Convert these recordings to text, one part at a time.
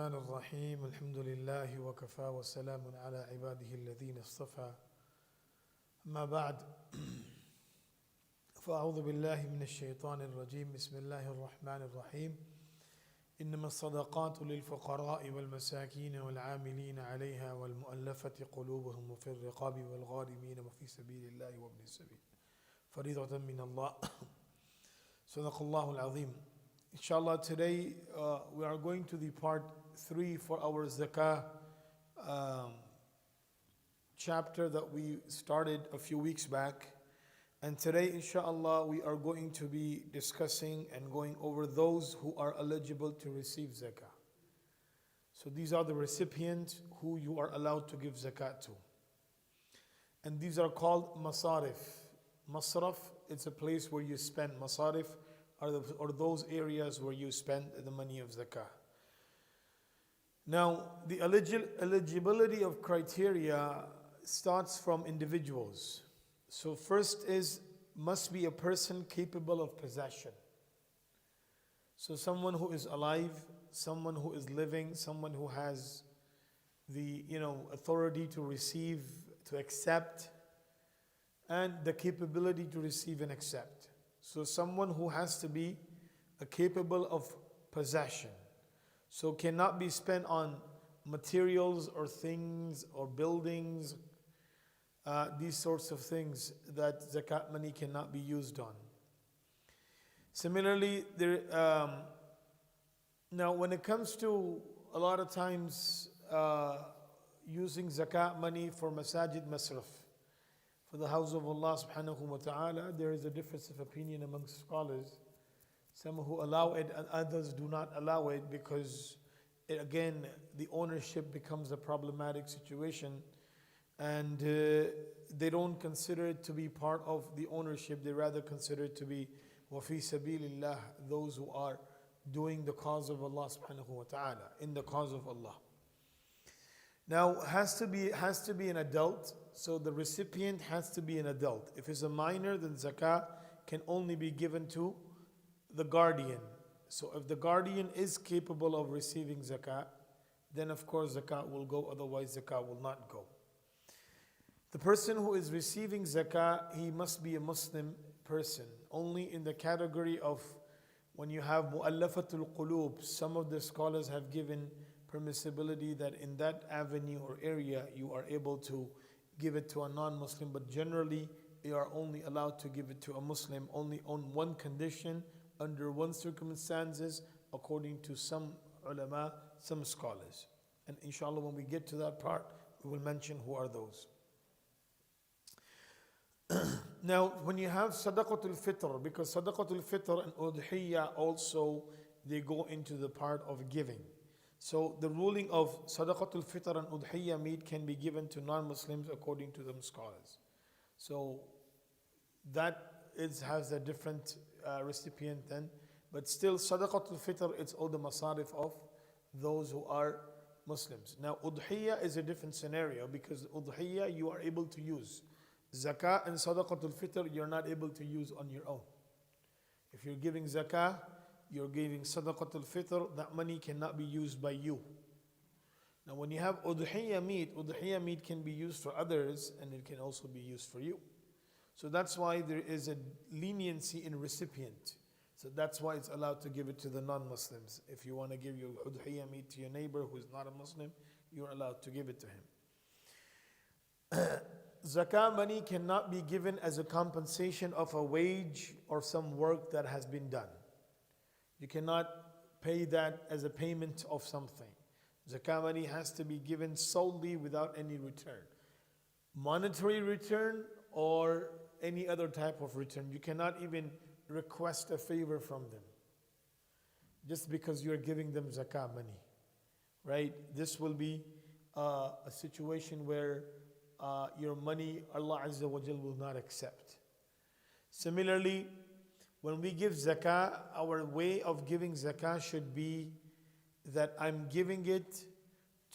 الرحمن الرحيم الحمد لله وكفى وسلام على عباده الذين اصطفى أما بعد فأعوذ بالله من الشيطان الرجيم بسم الله الرحمن الرحيم إنما الصدقات للفقراء والمساكين والعاملين عليها والمؤلفة قلوبهم وفي الرقاب والغارمين وفي سبيل الله وابن السبيل فريضة من الله صدق الله العظيم. Inshallah, today we are going to the part 3 for our Zakah chapter that we started a few weeks back. And today, inshallah, we are going to be discussing and going over those who are eligible to receive Zakah. So these are the recipients who you are allowed to give Zakat to. And these are called Masarif. Masraf, it's a place where you spend. Masarif are those areas where you spend the money of Zakah. Now, the eligibility of criteria starts from individuals. So first must be a person capable of possession. So someone who is alive, someone who is living, someone who has the authority to receive, to accept, and the capability to receive and accept. So someone who has to be capable of possession. So cannot be spent on materials or things or buildings, these sorts of things that zakat money cannot be used on. Similarly, now when it comes to a lot of times using zakat money for Masjid Masraf, for the house of Allah subhanahu wa ta'ala, there is a difference of opinion amongst scholars. Some who allow it and others do not allow it because, again, the ownership becomes a problematic situation and they don't consider it to be part of the ownership. They rather consider it to be وَفِي سَبِيلِ اللَّهِ, those who are doing the cause of Allah subhanahu wa ta'ala, in the cause of Allah. Now, has to be an adult, so the recipient has to be an adult. If it's a minor, then zakah can only be given to the guardian. So if the guardian is capable of receiving zakah, then of course zakah will go, otherwise zakah will not go. The person who is receiving zakah, he must be a Muslim person. Only in the category of when you have mu'allafatul qulub, some of the scholars have given permissibility that in that avenue or area you are able to give it to a non-Muslim, but generally you are only allowed to give it to a Muslim only on one condition, under one circumstances, according to some ulama, some scholars. And inshallah, when we get to that part, we will mention who are those. Now, when you have Sadaqatul Fitr, because Sadaqatul Fitr and Udhiyya also, they go into the part of giving. So the ruling of Sadaqatul Fitr and Udhiyya meat can be given to non-Muslims according to them scholars. So that has a different recipient then. But still Sadaqatul Fitr, it's all the masarif of those who are Muslims. Now Udhiyya is a different scenario because Udhiyya you are able to use. Zakah and Sadaqatul Fitr you're not able to use on your own. If you're giving Zakah, you're giving Sadaqatul Fitr, that money cannot be used by you. Now when you have Udhiyya meat can be used for others and it can also be used for you. So that's why there is a leniency in recipient. So that's why it's allowed to give it to the non-Muslims. If you want to give your Udhiyya meat to your neighbor who is not a Muslim, you're allowed to give it to him. Zakah money cannot be given as a compensation of a wage or some work that has been done. You cannot pay that as a payment of something. Zakah money has to be given solely without any return. Monetary return or any other type of return. You cannot even request a favor from them just because you're giving them zakah money, right? This will be a situation where your money Allah Azza wa Jal will not accept. Similarly, when we give zakah, our way of giving zakah should be that I'm giving it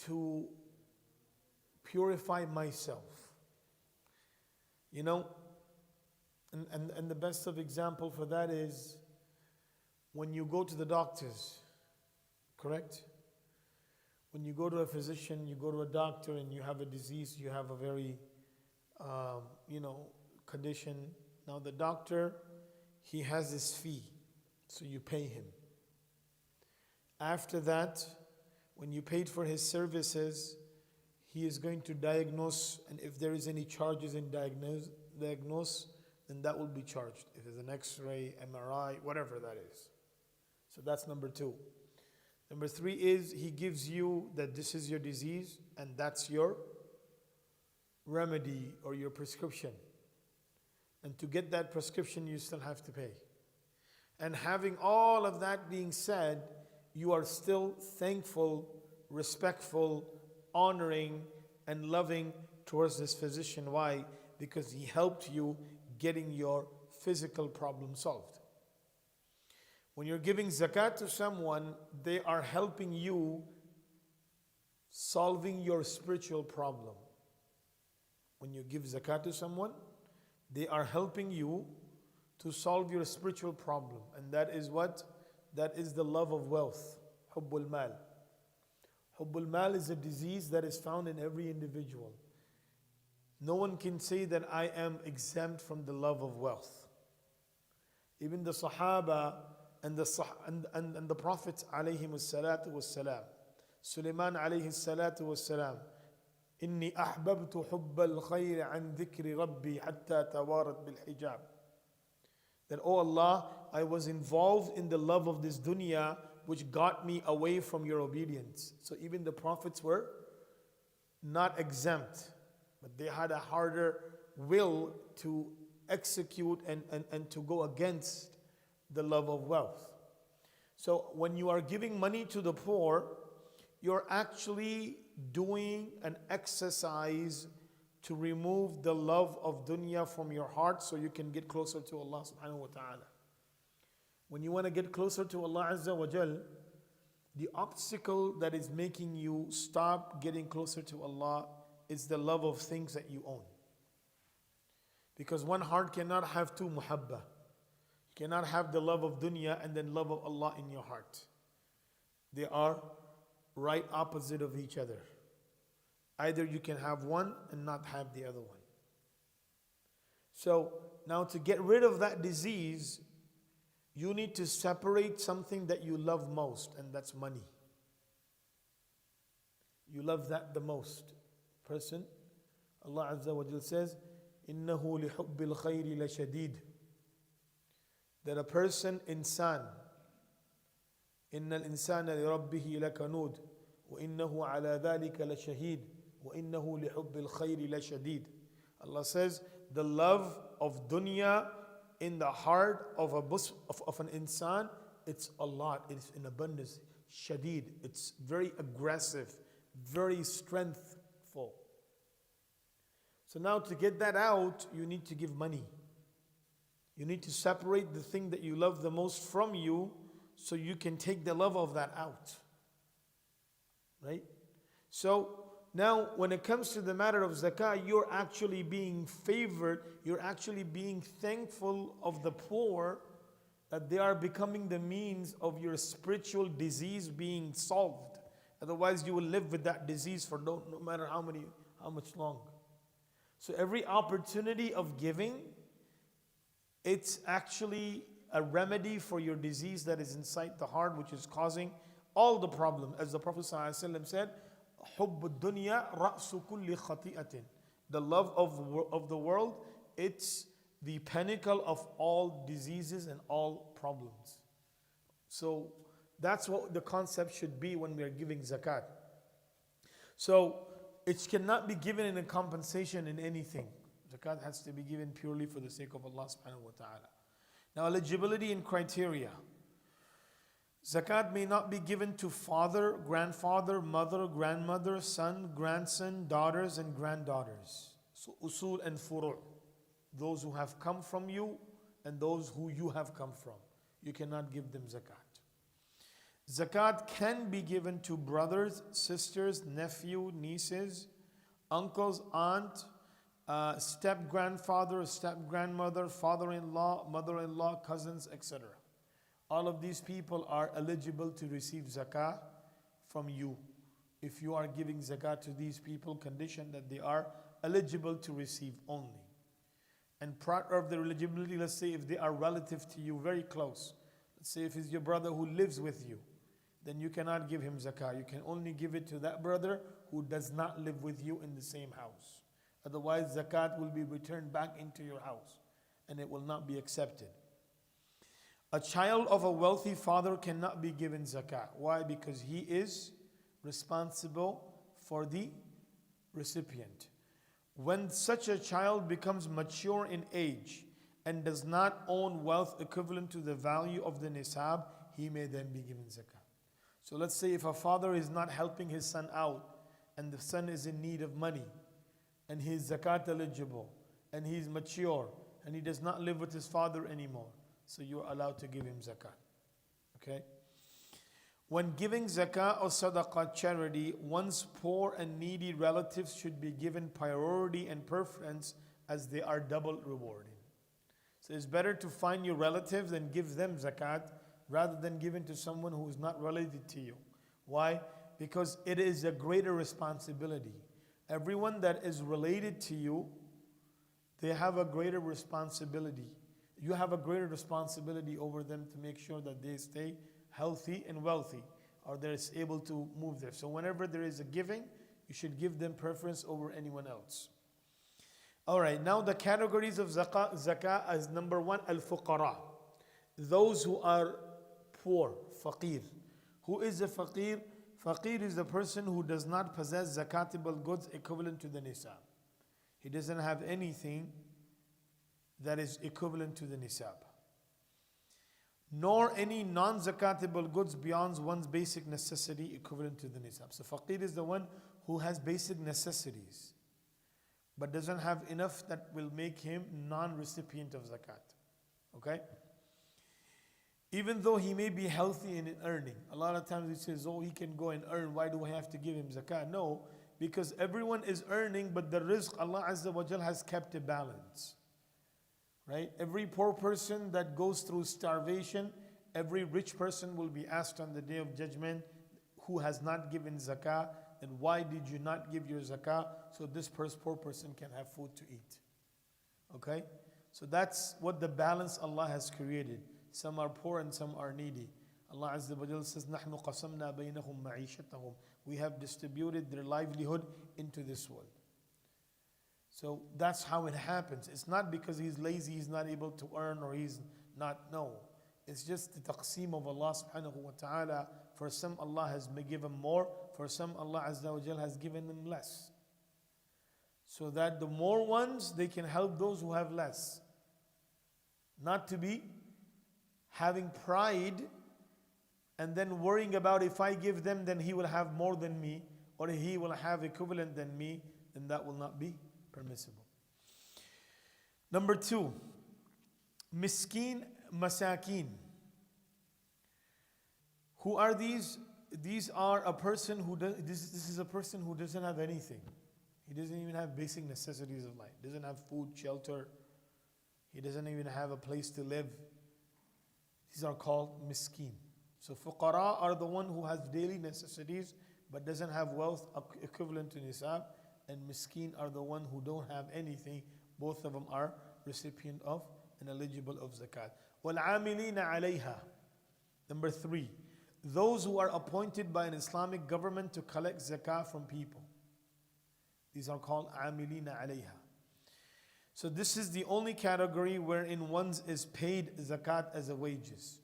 to purify myself. And the best of example for that is when you go to the doctors, correct? when you go to a physician, you go to a doctor and you have a disease, you have a very, condition. Now the doctor, he has his fee, so you pay him. After that, when you paid for his services, he is going to diagnose, and if there is any charges in diagnose, then that will be charged. If it's an X-ray, MRI, whatever that is. So that's number 2. Number 3 is he gives you that this is your disease and that's your remedy or your prescription. And to get that prescription, you still have to pay. And having all of that being said, you are still thankful, respectful, honoring, and loving towards this physician. Why? Because he helped you getting your physical problem solved. When you're giving zakat to someone, they are helping you solving your spiritual problem. When you give zakat to someone, they are helping you to solve your spiritual problem. And that is what? That is the love of wealth. Hubbul mal. Hubbul mal is a disease that is found in every individual. No one can say that I am exempt from the love of wealth. Even the Sahaba and the Prophets alayhimus salatu wassalam. Sulaiman alayhi salatu wassalam. Inni ahbabtu hubbal khayr an dhikri rabbi hatta tawarat bil hijab. That, oh Allah, I was involved in the love of this dunya which got me away from your obedience. So even the Prophets were not exempt, but they had a harder will to execute and to go against the love of wealth. So when you are giving money to the poor, you're actually doing an exercise to remove the love of dunya from your heart so you can get closer to Allah subhanahu wa ta'ala. When you want to get closer to Allah Azza wa Jal, the obstacle that is making you stop getting closer to Allah is the love of things that you own. Because one heart cannot have two muhabba. You cannot have the love of dunya and then love of Allah in your heart. They are right opposite of each other. Either you can have one and not have the other one. So now to get rid of that disease, you need to separate something that you love most, and that's money. You love that the most. Person, Allah Azza wa Jal says, إِنَّهُ لِحُبِّ الْخَيْرِ لَشَدِيدٌ. That a person, insan, إِنَّ الْإِنسَانَ لِرَبِّهِ لَكَنُودٌ وَإِنَّهُ عَلَى ذَلِكَ لَشَهِيدٌ وَإِنَّهُ لِحُبِّ الْخَيْرِ لَشَدِيدٌ. Allah says, the love of dunya in the heart of an insan, it's a lot, it's in abundance. Shadid, it's very aggressive, very strengthful. So now to get that out, you need to give money. You need to separate the thing that you love the most from you so you can take the love of that out. Right? So now when it comes to the matter of zakah, you're actually being favored, you're actually being thankful of the poor that they are becoming the means of your spiritual disease being solved. Otherwise you will live with that disease for no matter how much long. So every opportunity of giving, it's actually a remedy for your disease that is inside the heart, which is causing all the problem. As the Prophet ﷺ said, حُبُّ الدُّنْيَا رَأْسُ كُلِّ خَطِئَةٍ. The love of the world, it's the pinnacle of all diseases and all problems. So that's what the concept should be when we are giving zakat. So it cannot be given in a compensation in anything. Zakat has to be given purely for the sake of Allah subhanahu wa ta'ala. Now, eligibility and criteria. Zakat may not be given to father, grandfather, mother, grandmother, son, grandson, daughters, and granddaughters. So usul and furu'. Those who have come from you and those who you have come from. You cannot give them zakat. Zakat can be given to brothers, sisters, nephew, nieces, uncles, aunt, step-grandfather, step-grandmother, father-in-law, mother-in-law, cousins, etc. All of these people are eligible to receive zakah from you. if you are giving zakat to these people, condition that they are eligible to receive only. And part of the eligibility, let's say if they are relative to you, very close. Let's say if it's your brother who lives with you, then you cannot give him zakah. You can only give it to that brother who does not live with you in the same house. Otherwise, zakat will be returned back into your house and it will not be accepted. A child of a wealthy father cannot be given zakah. Why? Because he is responsible for the recipient. When such a child becomes mature in age and does not own wealth equivalent to the value of the nisab, he may then be given zakah. So let's say if a father is not helping his son out and the son is in need of money and he is zakat eligible and he is mature and he does not live with his father anymore, so you are allowed to give him zakah. Okay? When giving zakah or sadaqah charity, one's poor and needy relatives should be given priority and preference as they are double rewarded. So it's better to find your relatives and give them zakat rather than giving to someone who is not related to you. Why? Because it is a greater responsibility. Everyone that is related to you, they have a greater responsibility. You have a greater responsibility over them to make sure that they stay healthy and wealthy, or they're able to move there. So whenever there is a giving, you should give them preference over anyone else. All right, now the categories of zakah. Zakah is number one, al-fuqara. Those who are poor, faqir. Who is a faqir? Faqir is the person who does not possess zakatable goods equivalent to the nisab. He doesn't have anything that is equivalent to the nisab, nor any non-zakatable goods beyond one's basic necessity equivalent to the nisab. So faqir is the one who has basic necessities but doesn't have enough that will make him non-recipient of zakat. Okay? Even though he may be healthy and in earning. A lot of times he says, oh, he can go and earn, why do I have to give him zakat? No, because everyone is earning, but the rizq, Allah Azza wa Jal has kept a balance. Right? Every poor person that goes through starvation, every rich person will be asked on the Day of Judgment, who has not given zakah, and why did you not give your zakah? So this poor person can have food to eat. Okay? So that's what the balance Allah has created. Some are poor and some are needy. Allah Azza wa Jalla says, نَحْنُ قَسَمْنَا بَيْنَهُمْ مَعِيشَتَهُم. We have distributed their livelihood into this world. So that's how it happens. It's not because he's lazy, he's not able to earn, or he's not, no. It's just the taqseem of Allah subhanahu wa ta'ala. For some Allah has given more, for some Allah Azza wa Jal has given them less. So that the more ones, they can help those who have less. Not to be having pride and then worrying about if I give them, then he will have more than me, or he will have equivalent than me, then that will not be permissible. Number two, miskin, masakin. Who are these? These are a person who does, this is a person who doesn't have anything. He doesn't even have basic necessities of life. Doesn't have food, shelter. He doesn't even have a place to live. These are called miskin. So fuqara are the one who has daily necessities but doesn't have wealth equivalent to nisab, and miskin are the one who don't have anything. Both of them are recipient of and eligible of zakat. وَالْعَامِلِينَ عَلَيْهَا. Number three, those who are appointed by an Islamic government to collect zakah from people. These are called عَامِلِينَ عَلَيْهَا. So this is the only category wherein one is paid zakat as a wages.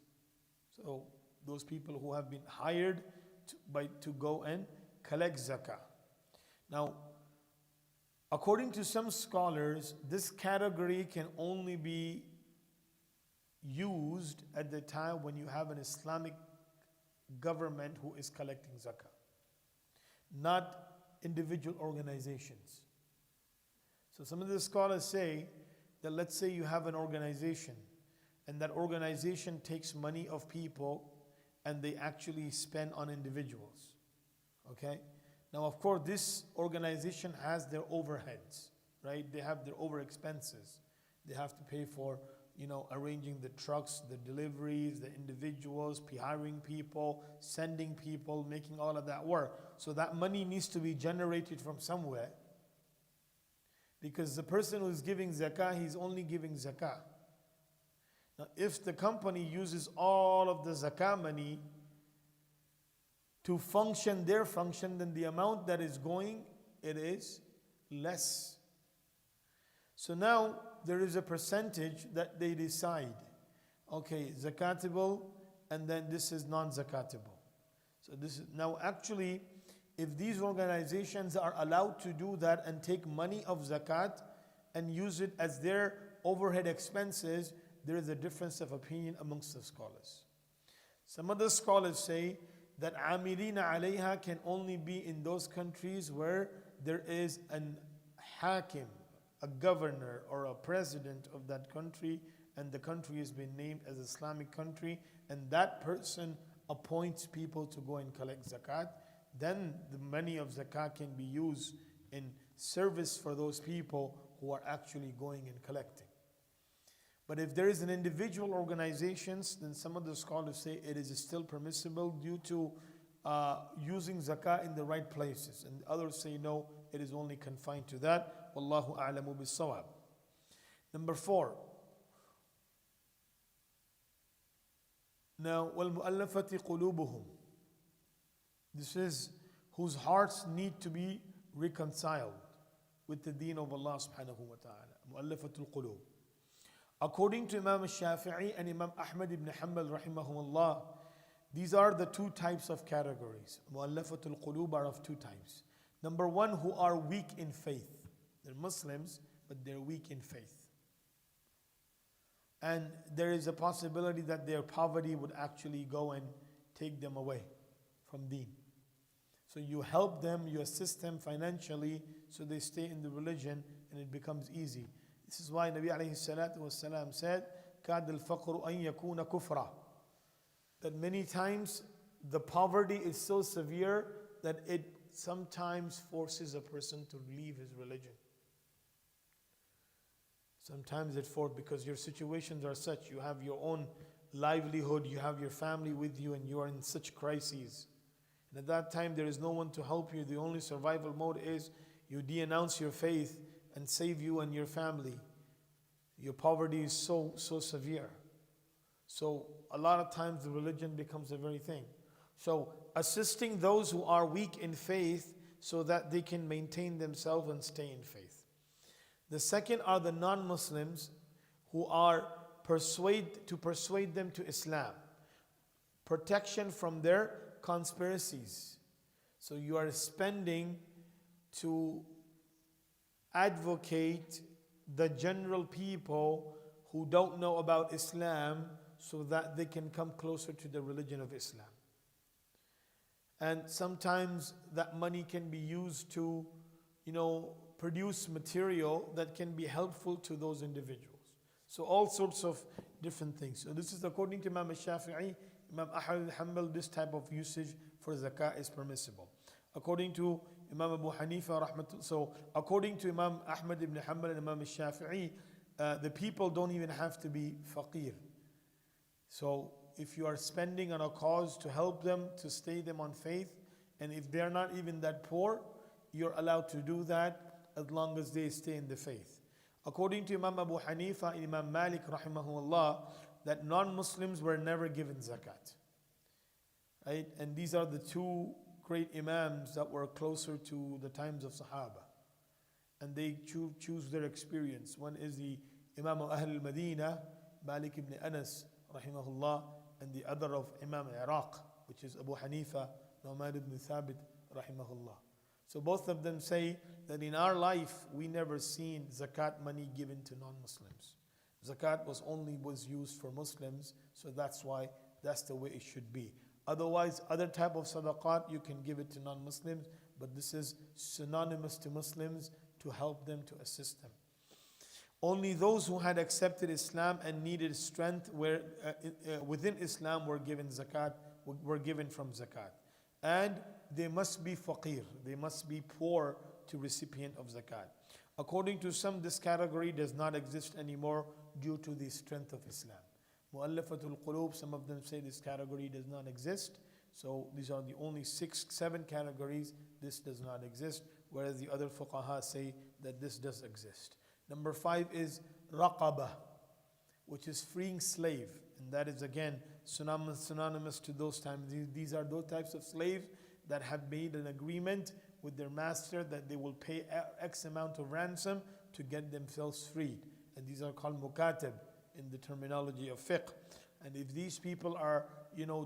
So those people who have been hired to go and collect zakah. Now, according to some scholars, this category can only be used at the time when you have an Islamic government who is collecting zakah, not individual organizations. So some of the scholars say that, let's say you have an organization and that organization takes money of people and they actually spend on individuals. Okay? Now, of course, this organization has their overheads, right? They have their over expenses. They have to pay for arranging the trucks, the deliveries, the individuals, hiring people, sending people, making all of that work. So that money needs to be generated from somewhere. Because the person who is giving zakah, he's only giving zakah. Now, if the company uses all of the zakah money to function their function, then the amount that is going, it is less. So now there is a percentage that they decide. Okay, zakatable, and then this is non-zakatable. So this is now actually, if these organizations are allowed to do that and take money of zakat and use it as their overhead expenses, there is a difference of opinion amongst the scholars. Some of the scholars say that amilina alayha can only be in those countries where there is an hakim, a governor or a president of that country, and the country has been named as Islamic country, and that person appoints people to go and collect zakat. Then the money of zakat can be used in service for those people who are actually going and collecting. But if there is an individual organizations, then some of the scholars say it is still permissible due to using zakah in the right places. And others say no, it is only confined to that. Wallahu a'lamu bis-sawab. Number 4. Now, وَالْمُؤَلَّفَةِ قُلُوبُهُمْ. This is whose hearts need to be reconciled with the deen of Allah subhanahu wa ta'ala. مُؤَلَّفَةُ الْقُلُوبِ. According to Imam Shafi'i and Imam Ahmed ibn Hanbal rahimahumullah, these are the two types of categories. Mu'allafatul qulub are of two types. Number 1, who are weak in faith. They're Muslims, but they're weak in faith. And there is a possibility that their poverty would actually go and take them away from deen. So you help them, you assist them financially so they stay in the religion and it becomes easy. This is why Nabi alayhi salatu wasalam said, كَادَ الْفَقْرُ أَن يَكُونَ كُفْرًا. That many times the poverty is so severe that it sometimes forces a person to leave his religion. Sometimes it forces, because your situations are such, you have your own livelihood, you have your family with you, and you are in such crises. And at that time there is no one to help you. The only survival mode is you denounce your faith and save you and your family. Your poverty is so severe. So a lot of times the religion becomes a very thing. So assisting those who are weak in faith so that they can maintain themselves and stay in faith. The second are the non-Muslims who are to persuade them to Islam. Protection from their conspiracies. So you are spending to advocate the general people who don't know about Islam so that they can come closer to the religion of Islam. And sometimes that money can be used to, produce material that can be helpful to those individuals. So all sorts of different things. So this is according to Imam Shafi'i, Imam Ahmad al-Hanbal, this type of usage for zakah is permissible. According to Imam Abu Hanifa, so according to Imam Ahmad ibn Hanbal and Imam Shafi'i, the people don't even have to be faqir. So if you are spending on a cause to help them, to stay them on faith, and if they're not even that poor, you're allowed to do that as long as they stay in the faith. According to Imam Abu Hanifa and Imam Malik rahimahullah, that non-Muslims were never given zakat. Right? And these are the two great imams that were closer to the times of Sahaba. And they choose their experience. One is the Imam of Ahl al-Madinah, Malik ibn Anas rahimahullah, and the other of Imam Iraq, which is Abu Hanifa, Nu'man ibn Thabit rahimahullah. So both of them say that in our life we never seen zakat money given to non-Muslims. Zakat was used for Muslims, so that's the way it should be. Otherwise, other type of sadaqat you can give it to non-Muslims, but this is synonymous to Muslims to help them, to assist them. Only those who had accepted Islam and needed strength within Islam were given zakat, were given from zakat. And they must be faqir, they must be poor to recipient of zakat. According to some, this category does not exist anymore due to the strength of Islam. Mu'allafatul Qulub, some of them say this category does not exist. So these are the only 7 categories. This does not exist, whereas the other fuqaha say that this does exist. Number 5 is raqabah, which is freeing slave. And that is again synonymous to those times. These are those types of slaves that have made an agreement with their master that they will pay X amount of ransom to get themselves freed. And these are called mukatab in the terminology of fiqh. And if these people are,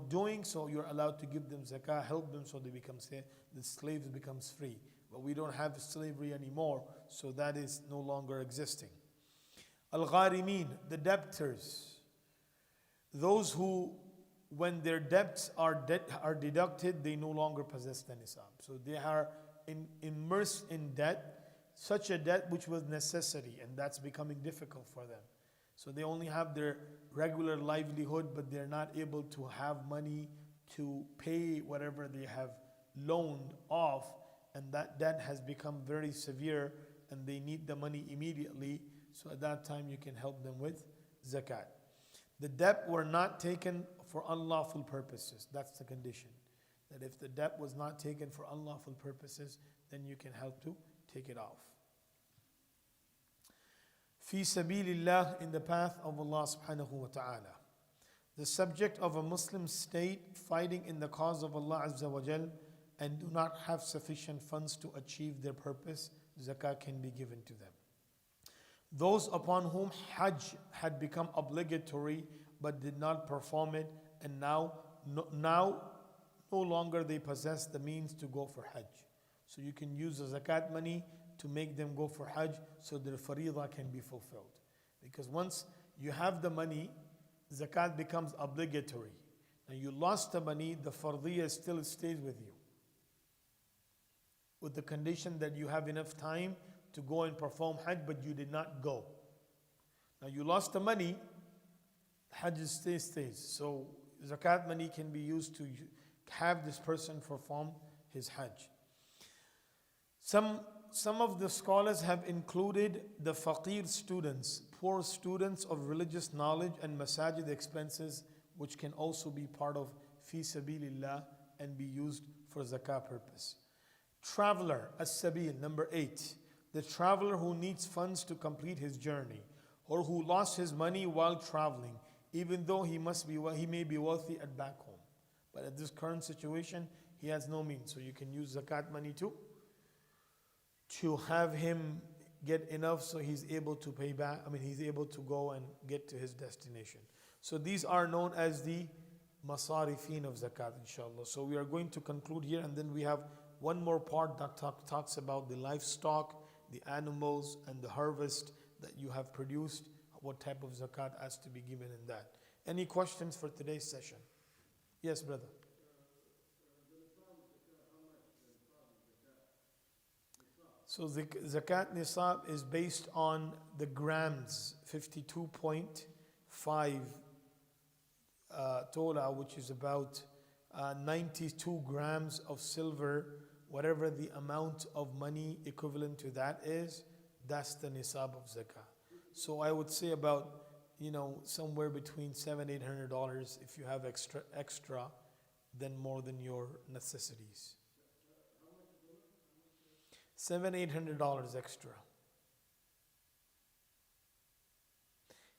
doing so, you're allowed to give them zakah, help them so they become, the slaves becomes free. But we don't have slavery anymore, so that is no longer existing. Al-Gharimin, the debtors. Those who, when their debts are deducted, they no longer possess the nisab. So they are immersed in debt, such a debt which was necessity, and that's becoming difficult for them. So they only have their regular livelihood, but they're not able to have money to pay whatever they have loaned off, and that debt has become very severe, and they need the money immediately. So at that time you can help them with zakat. The debt were not taken for unlawful purposes. That's the condition. That if the debt was not taken for unlawful purposes, then you can help to take it off. Fi sabilillah, in the path of Allah subhanahu wa ta'ala. The subject of a Muslim state fighting in the cause of Allah Azza wa Jal and do not have sufficient funds to achieve their purpose, zakah can be given to them. Those upon whom Hajj had become obligatory but did not perform it, and now no longer they possess the means to go for Hajj. So you can use the zakat money to make them go for Hajj so their faridah can be fulfilled. Because once you have the money, zakat becomes obligatory. Now you lost the money, the fardiyah still stays with you, with the condition that you have enough time to go and perform Hajj, but you did not go. Now you lost the money, Hajj stays. So zakat money can be used to have this person perform his Hajj. Some of the scholars have included the faqir students, poor students of religious knowledge and masajid expenses, which can also be part of fi sabilillah and be used for zakah purpose. Traveler, as-sabil, number 8. The traveler who needs funds to complete his journey, or who lost his money while traveling, even though he may be wealthy at back home. But at this current situation, he has no means. So you can use zakat money to have him get enough so he's able to pay back. He's able to go and get to his destination. So these are known as the masarifin of zakat, inshallah. So we are going to conclude here, and then we have one more part that talks about the livestock, the animals, and the harvest that you have produced, what type of zakat has to be given in that. Any questions for today's session? Yes, brother. So zakat nisab is based on the grams, 52.5 tola, which is about 92 grams of silver. Whatever the amount of money equivalent to that is, that's the nisab of zakah. So I would say about, somewhere between $700-800 if you have extra, then more than your necessities. $700-800 extra.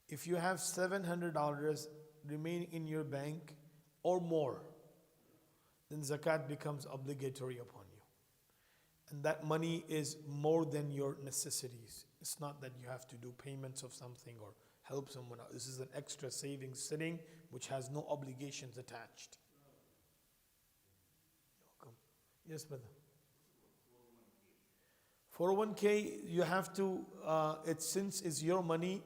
If you have $700 remaining in your bank or more, then zakat becomes obligatory upon you. And that money is more than your necessities. It's not that you have to do payments of something or help someone out. This is an extra savings sitting which has no obligations attached. You're welcome. Yes, brother. 401k, you have to, since it's your money,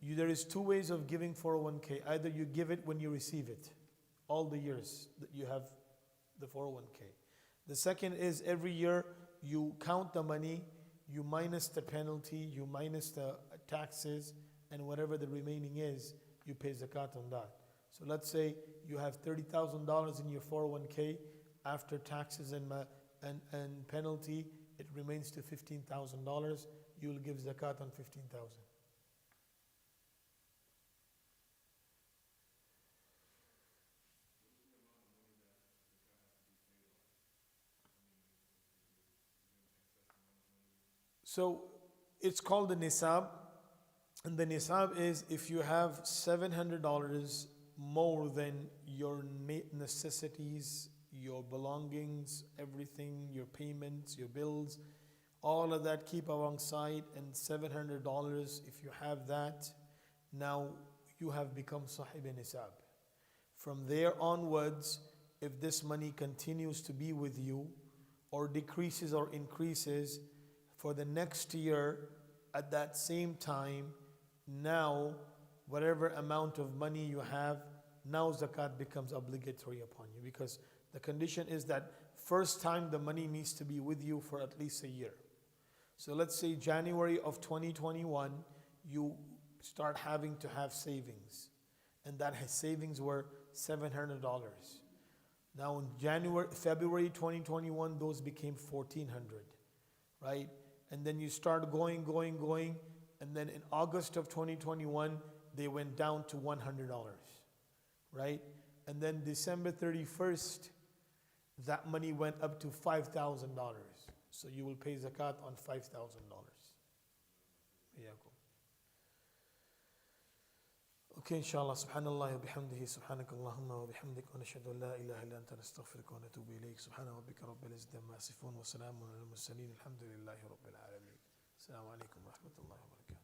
there is 2 ways of giving 401k. Either you give it when you receive it, all the years that you have the 401k. The second is every year you count the money, you minus the penalty, you minus the taxes, and whatever the remaining is, you pay zakat on that. So let's say you have $30,000 in your 401k. After taxes and penalty, it remains to $15,000. you will give zakat on 15,000. So it's called the nisab, and the nisab is if you have $700 more than your necessities, your belongings, everything, your payments, your bills, all of that keep alongside, and $700, if you have that, now you have become sahib nisab. From there onwards, if this money continues to be with you, or decreases or increases, for the next year at that same time, now whatever amount of money you have, now zakat becomes obligatory upon you, because the condition is that first time the money needs to be with you for at least a year. So let's say January of 2021, you start having to have savings, and that savings were $700. Now in February 2021, those became $1,400, right? And then you start going, and then in August of 2021, they went down to $100, right? And then December 31st, that money went up to $5,000. So you will pay zakat on $5,000. Okay, inshallah. Subhanallah wa bihamdihi, subhanakallahumma wa bihamdik, wa nashhadu an la ilaha illa anta nastaghfiruka wa natubu ilayk. Subhana rabbika rabbil izzati amma yasifun wa salamun alal mursalin. Alhamdulillahi rabbil alamin. Assalamu alaikum wa rahmatullahi wa barakatuh.